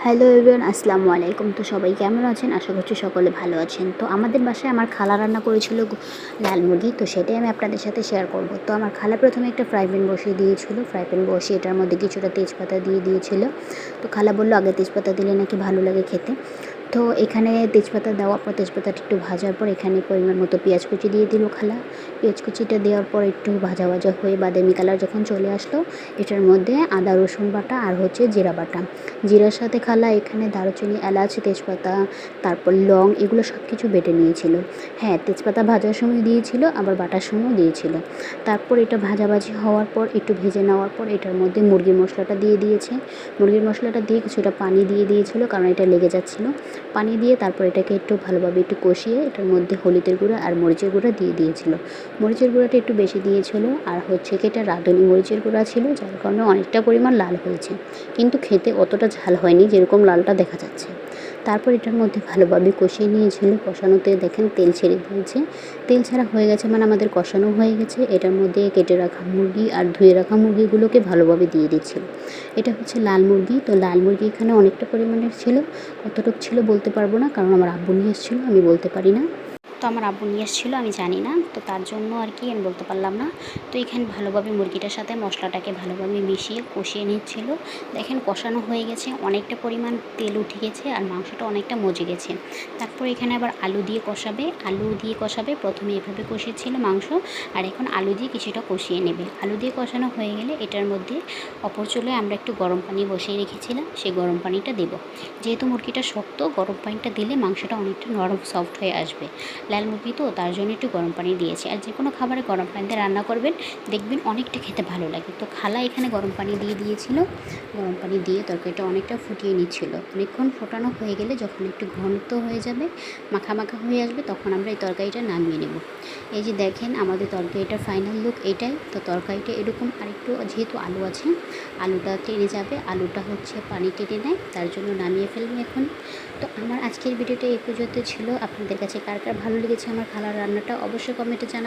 Hello everyone, আসসালামু আলাইকুম। তো সবাই কেমন আছেন? আশা করছি সকলে ভালো আছেন। তো আমাদের বাসায় আমার খালা রান্না করেছিল লাল মুরগি, তো সেটাই আমি আপনাদের সাথে শেয়ার করব। তো আমার খালা প্রথমে একটা ফ্রাই প্যান বসিয়ে দিয়েছিল। ফ্রাই প্যান বসিয়ে এটার মধ্যে কিছুটা তেজপাতা দিয়ে দিয়েছিল। তো খালা বলল আগে তেজপাতা দিলে নাকি ভালো লাগে খেতে। তো এখানে তেজপাতা দেওয়ার পর তেজপাতাটা একটু ভাজার পর এখানে পরিমাণ মতো পেঁয়াজ কুচি দিয়ে দিল খালা। পেঁয়াজ কুচিটা দেওয়ার পর একটু ভাজা ভাজা হয়ে বাদামি কালার যখন চলে আসলো, এটার মধ্যে আদা রসুন বাটা আর হচ্ছে জিরা বাটা। জিরার সাথে খালা এখানে দারুচিনি, এলাচ, তেজপাতা, তারপর লং এগুলো সব কিছু বেটে নিয়েছিল। হ্যাঁ, তেজপাতা ভাজার সময় দিয়েছিল, আবার বাটার সময়ও দিয়েছিল। তারপর এটা ভাজাভাজি হওয়ার পর একটু ভেজে নেওয়ার পর এটার মধ্যে মুরগির মশলাটা দিয়ে দিয়েছে। মুরগির মশলাটা দিয়ে কিছুটা পানি দিয়ে দিয়েছিল, কারণ এটা লেগে যাচ্ছিলো। পানি দিয়ে তারপর এটাকে একটু ভালোভাবে একটু কষিয়ে এটার মধ্যে হলুদের গুঁড়া আর মরিচের গুঁড়া দিয়ে দিয়েছিল। মরিচের গুঁড়াটা একটু বেশি দিয়েছিল, আর হচ্ছে কি এটা রাঁধুনি মরিচের গুঁড়া ছিল, যার কারণে অনেকটা পরিমাণ লাল হয়েছে, কিন্তু খেতে অতটা ঝাল হয়নি যেরকম লালটা দেখা যাচ্ছে। তারপর এটার মধ্যে ভালোভাবে কষিয়ে নিয়েছিল। কষানোতে দেখেন তেল ছেড়ে দিয়েছে। তেল ছাড়া হয়ে গেছে মানে আমাদের কষানো হয়ে গেছে। এটার মধ্যে কেটে রাখা মুরগি আর ধুয়ে রাখা মুরগিগুলোকে ভালোভাবে দিয়ে দিচ্ছিল। এটা হচ্ছে লাল মুরগি। তো লাল মুরগি এখানে অনেকটা পরিমাণের ছিল, কতটুকু ছিল বলতে পারবো না, কারণ আমার আব্বু নিয়ে এসেছিলো, আমি বলতে পারি না। তো আমার আব্বু নিয়ে এসেছিলো, আমি জানি না, তো তার জন্য আর কি আমি বলতে পারলাম না। তো এখানে ভালোভাবে মুরগিটার সাথে মশলাটাকে ভালোভাবে মিশিয়ে কষিয়ে নিচ্ছিল। দেখেন কষানো হয়ে গেছে, অনেকটা পরিমাণ তেল উঠে গেছে আর মাংসটা অনেকটা মজে গেছে। তারপর এখানে আবার আলু দিয়ে কষাবে। প্রথমে এভাবে কষিয়েছিল মাংস, আর এখন আলু দিয়ে কিছুটা কষিয়ে নেবে। আলু দিয়ে কষানো হয়ে গেলে এটার মধ্যে অপর চুলায় আমরা একটু গরম পানি বসিয়ে রেখেছিলাম, সেই গরম পানিটা দেব। যেহেতু মুরগিটা শক্ত, গরম পানিটা দিলে মাংসটা অনেকটা নরম সফট হয়ে আসবে। লাল মুরগি তো, তার জন্য একটু গরম পানি দিয়েছি। আর যে কোনো খাবারে গরম পানিতে রান্না করবেন, দেখবেন অনেকটা খেতে ভালো লাগে। তো খালা এখানে গরম পানি দিয়ে দিয়েছিল। গরম পানি দিয়ে তরকারিটা অনেকটা ফুটিয়ে নিচ্ছিল। অনেকক্ষণ ফোটানো হয়ে গেলে যখন একটু ঘনত্ব হয়ে যাবে, মাখা মাখা হয়ে আসবে, তখন আমরা এই তরকারিটা নামিয়ে নেব। এই যে দেখেন আমাদের তরকারিটার ফাইনাল লুক এটাই। তো তরকারিটা এরকম, আরেকটু যেহেতু আলু আছে, আলুটা টেনে যাবে, আলুটা হচ্ছে পানি টেনে নেয়, তার জন্য নামিয়ে ফেলবো এখন। তো আমার আজকের ভিডিওটা এই পর্যন্ত ছিল। আপনাদের কাছে কার কার ভালো লেগেছে আমার খালার রান্নাটা অবশ্যই কমেন্টে জানাবেন।